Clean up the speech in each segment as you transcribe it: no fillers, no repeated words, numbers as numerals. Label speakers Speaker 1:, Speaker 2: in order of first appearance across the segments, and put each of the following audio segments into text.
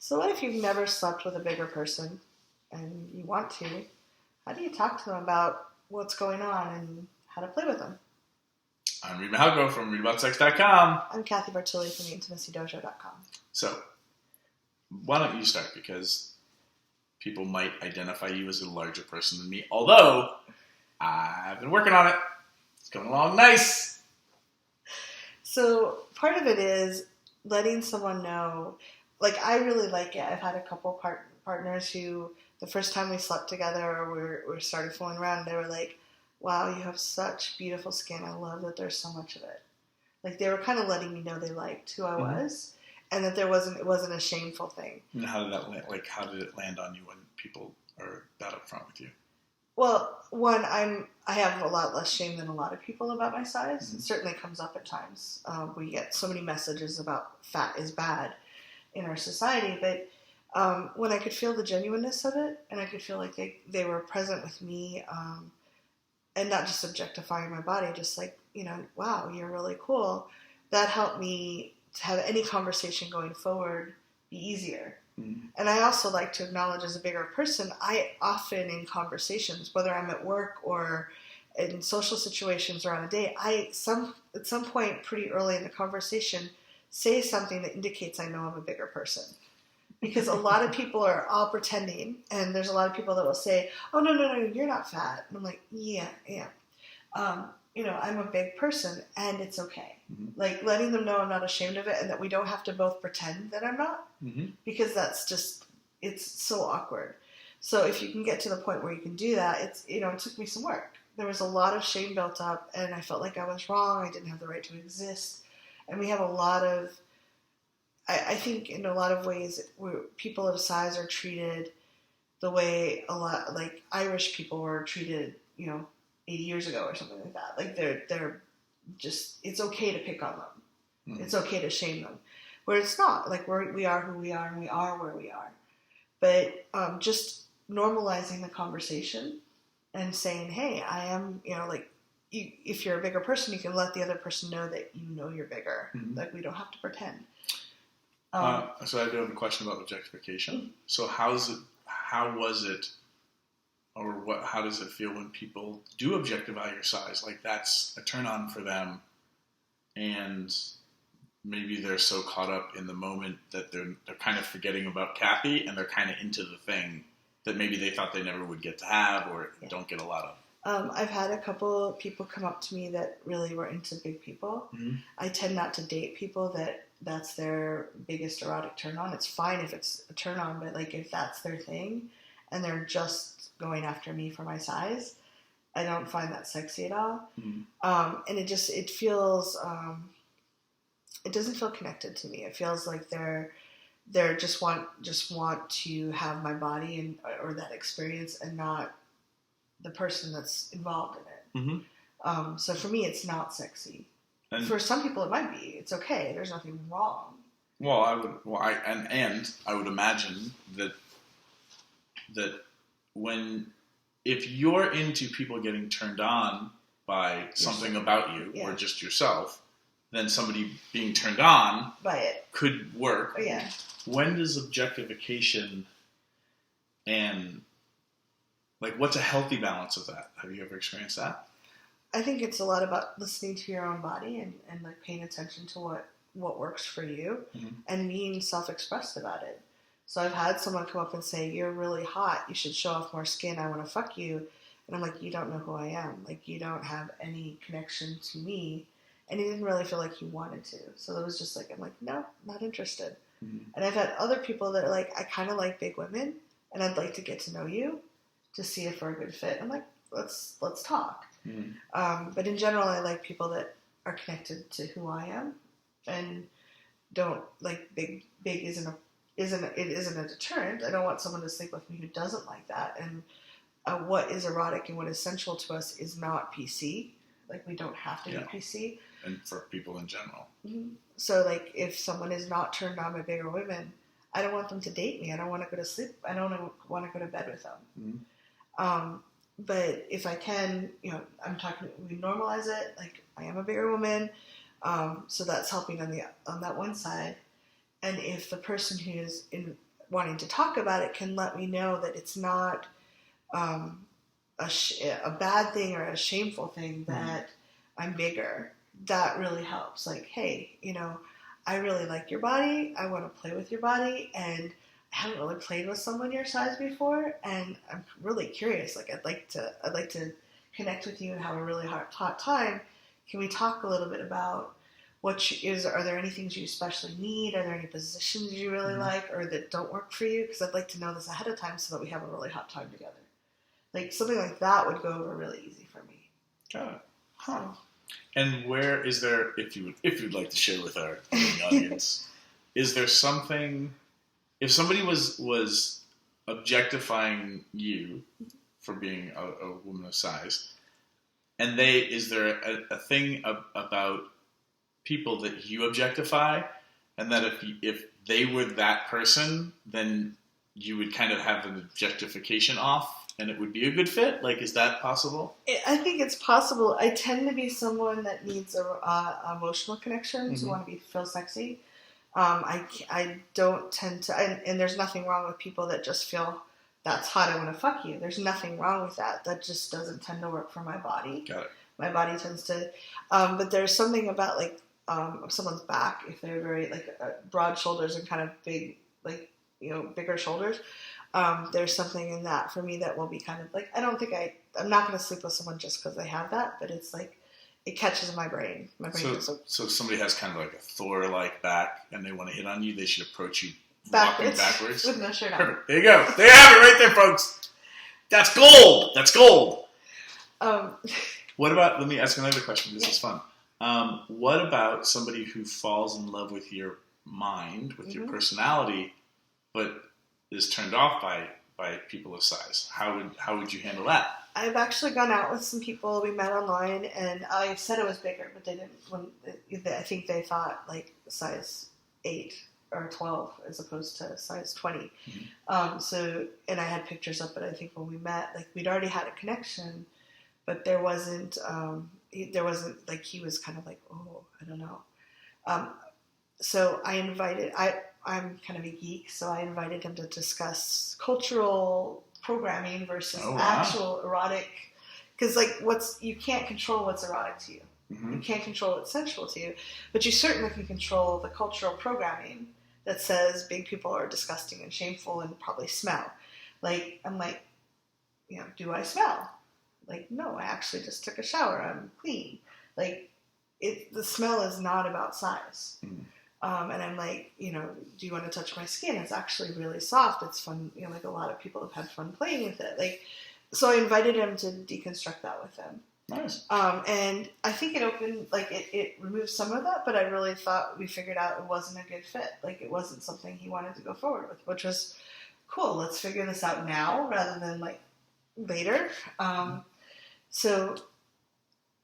Speaker 1: So what if you've never slept with a bigger person and you want to? How do you talk to them about what's going on and how to play with them?
Speaker 2: I'm Reid from readaboutsex.com.
Speaker 1: I'm Cathy from theintimacydojo.com.
Speaker 2: So, why don't you start? Because people might identify you as a larger person than me. Although, I've been working on it. It's coming along nice.
Speaker 1: So, part of it is letting someone know. Like, I really like it. I've had a couple partners who, the first time we slept together or we started fooling around, they were like, wow, you have such beautiful skin. I love that there's so much of it. Like, they were kind of letting me know they liked who I was, and that it wasn't a shameful thing.
Speaker 2: And how did that land? Like, how did it land on you when people are that upfront with you?
Speaker 1: Well, one, I have a lot less shame than a lot of people about my size.
Speaker 2: Mm-hmm.
Speaker 1: It certainly comes up at times. We get so many messages about fat is bad in our society, but when I could feel the genuineness of it, and I could feel like they were present with me, and not just objectifying my body, just like, wow, you're really cool. That helped me to have any conversation going forward be easier. Mm-hmm. And I also like to acknowledge, as a bigger person, I often in conversations, whether I'm at work or in social situations or on a date, at some point pretty early in the conversation say something that indicates I know I'm a bigger person. Because a lot of people are all pretending, and there's a lot of people that will say, oh, no, you're not fat. And I'm like, yeah, I am. I'm a big person, and it's okay. Mm-hmm. Like, letting them know I'm not ashamed of it, and that we don't have to both pretend that I'm not, because it's so awkward. So if you can get to the point where you can do that, it took me some work. There was a lot of shame built up, and I felt like I was wrong. I didn't have the right to exist. And we have a lot of, I think in a lot of ways, people of size are treated the way a lot, like Irish people were treated, 80 years ago or something like that. Like they're just, it's okay to pick on them. Mm-hmm. It's okay to shame them. Where it's not. Like we are who we are, and we are where we are. But just normalizing the conversation and saying, hey, I am, if you're a bigger person, you can let the other person know that you're bigger. Mm-hmm. Like, we don't have to pretend.
Speaker 2: So I do have a question about objectification. Mm-hmm. So how was it, or how does it feel when people do objectify your size? Like, that's a turn on for them, and maybe they're so caught up in the moment that they're kind of forgetting about Cathy, and they're kind of into the thing that maybe they thought they never would get to have, or don't get a lot of.
Speaker 1: I've had a couple people come up to me that really were into big people. Mm-hmm. I tend not to date people that's their biggest erotic turn on. It's fine if it's a turn on, but like, if that's their thing and they're just going after me for my size, I don't find that sexy at all. Mm-hmm. And it feels, it doesn't feel connected to me. It feels like they're just want to have my body or that experience, and not the person that's involved in it. Mm-hmm. So for me, it's not sexy. And for some people, it might be. It's okay. There's nothing wrong.
Speaker 2: Well, I would imagine that if you're into people getting turned on by something about you, or just yourself, then somebody being turned on
Speaker 1: by it
Speaker 2: could work.
Speaker 1: Oh, yeah.
Speaker 2: When does objectification and, like, what's a healthy balance of that? Have you ever experienced that?
Speaker 1: I think it's a lot about listening to your own body and like paying attention to what works for you, mm-hmm. and being self-expressed about it. So I've had someone come up and say, you're really hot. You should show off more skin. I want to fuck you. And I'm like, you don't know who I am. Like, you don't have any connection to me. And he didn't really feel like he wanted to. So it was just like, I'm like, no, not interested. Mm-hmm. And I've had other people that are like, I kind of like big women, and I'd like to get to know you to see if we're a good fit. I'm like, let's talk. Mm-hmm. But in general, I like people that are connected to who I am, and don't like big isn't a deterrent. I don't want someone to sleep with me who doesn't like that. And what is erotic and what is sensual to us is not PC. Like, we don't have to be PC.
Speaker 2: And for people in general.
Speaker 1: Mm-hmm. So, like, if someone is not turned on by bigger women, I don't want them to date me. I don't want to go to sleep. I don't want to go to bed with them. Mm-hmm. But if I can, we normalize it. Like, I am a bigger woman. So that's helping on that one side. And if the person who is wanting to talk about it can let me know that it's not a bad thing or a shameful thing, that I'm bigger. That really helps. Like, hey, I really like your body. I want to play with your body, and I haven't really played with someone your size before, and I'm really curious. Like, I'd like to connect with you and have a really hot time. Can we talk a little bit about are there any things you especially need? Are there any positions you really like or that don't work for you? Because I'd like to know this ahead of time so that we have a really hot time together. Like, something like that would go over really easy for me.
Speaker 2: Got it. Huh. And where is there, if you'd like to share with our audience, is there something, if somebody was objectifying you for being a woman of size, and is there a thing about people that you objectify, and that if they were that person, then you would kind of have an objectification off, and it would be a good fit? Like, is that possible?
Speaker 1: I think it's possible. I tend to be someone that needs a emotional connection to want to feel sexy. I don't tend to, and there's nothing wrong with people that just feel that's hot, I want to fuck you. There's nothing wrong with that. That just doesn't tend to work for my body.
Speaker 2: Got it.
Speaker 1: My body tends to, but there's something about like someone's back, if they're very like broad shoulders and kind of big, like, bigger shoulders. There's something in that for me that will be kind of like, I'm not going to sleep with someone just because they have that, but it's like, it catches my brain. So
Speaker 2: if somebody has kind of like a Thor-like back and they want to hit on you, they should approach you walking backwards.
Speaker 1: With no shirt on.
Speaker 2: Perfect. There you go. There you have it right there, folks. That's gold. That's gold. What about, let me ask another question. This is fun. What about somebody who falls in love with your mind, with your personality, but is turned off by people of size? How would you handle that?
Speaker 1: I've actually gone out with some people we met online, and I said it was bigger, but they didn't. I think they thought like size 8 or 12 as opposed to size 20. And I had pictures up, but I think when we met, like, we'd already had a connection, but there wasn't like, he was kind of like, oh, I don't know. So I'm kind of a geek, so I invited him to discuss cultural programming versus actual erotic, because like, you can't control what's erotic to you. You can't control what's sensual to you, but you certainly can control the cultural programming that says big people are disgusting and shameful and probably smell. Like, I'm like, do I smell? Like, no, I actually just took a shower. I'm clean. Like, the smell is not about size. And I'm like, do you want to touch my skin? It's actually really soft. It's fun. Like, a lot of people have had fun playing with it. Like, so I invited him to deconstruct that with him.
Speaker 2: Nice.
Speaker 1: And I think it opened, like, it removed some of that, but I really thought we figured out it wasn't a good fit. Like, it wasn't something he wanted to go forward with, which was cool. Let's figure this out now rather than like later. So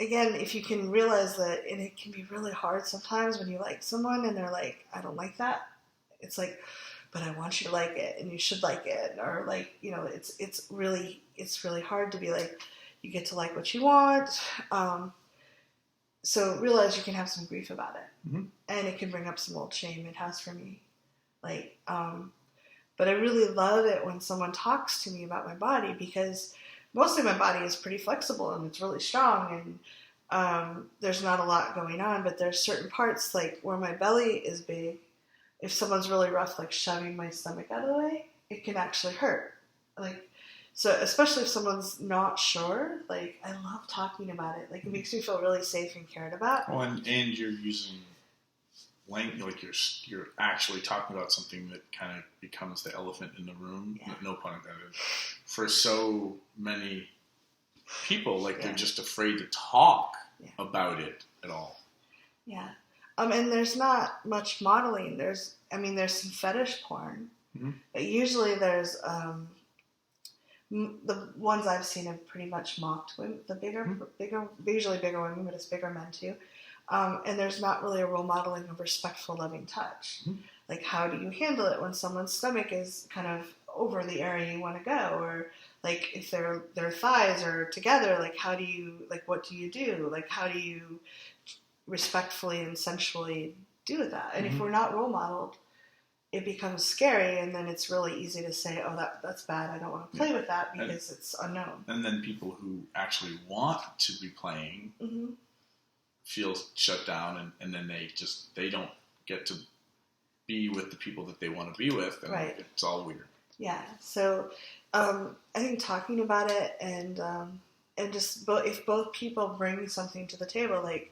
Speaker 1: again, if you can realize that, and it can be really hard sometimes when you like someone and they're like, I don't like that. It's like, but I want you to like it, and you should like it. Or like, it's really hard to be like, you get to like what you want. So realize you can have some grief about it. And it can bring up some old shame. It has for me. Like, but I really love it when someone talks to me about my body, because mostly my body is pretty flexible and it's really strong, and there's not a lot going on, but there's certain parts, like where my belly is big, if someone's really rough, like shoving my stomach out of the way, it can actually hurt. Like, so especially if someone's not sure, like, I love talking about it. Like, it makes me feel really safe and cared about.
Speaker 2: Well, and you're using language, like you're actually talking about something that kind of becomes the elephant in the room, no pun intended, for so many people. Like, they're just afraid to talk about it at all. Yeah.
Speaker 1: And there's not much modeling. There's some fetish porn, but usually there's, the ones I've seen have pretty much mocked women, usually bigger women, but it's bigger men too. And there's not really a role modeling of respectful, loving touch. Like, how do you handle it when someone's stomach is kind of over the area you want to go? Or, like, if their thighs are together, like, what do you do? Like, how do you respectfully and sensually do that? And if we're not role modeled, it becomes scary, and then it's really easy to say, oh, that's bad, I don't want to play with that because it's unknown.
Speaker 2: And then people who actually want to be playing feel shut down, and then they don't get to be with the people that they want to be with, and it's all weird.
Speaker 1: Yeah, so I think talking about it and just if both people bring something to the table, like,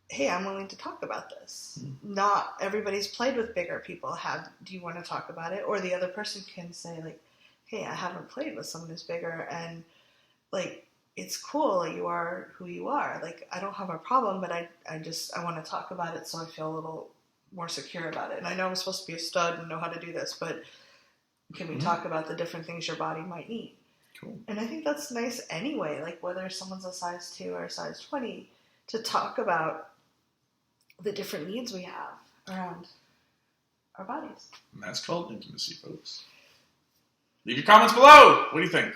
Speaker 1: hey, I'm willing to talk about this. Not everybody's played with bigger people. Do you want to talk about it? Or the other person can say, like, hey, I haven't played with someone who's bigger, and, like, it's cool. You are who you are. Like, I don't have a problem, but I want to talk about it so I feel a little more secure about it. And I know I'm supposed to be a stud and know how to do this, but can we talk about the different things your body might need?
Speaker 2: Cool.
Speaker 1: And I think that's nice anyway, like whether someone's a size 2 or a size 20, to talk about the different needs we have around our bodies.
Speaker 2: And that's called intimacy, folks. Leave your comments below. What do you think?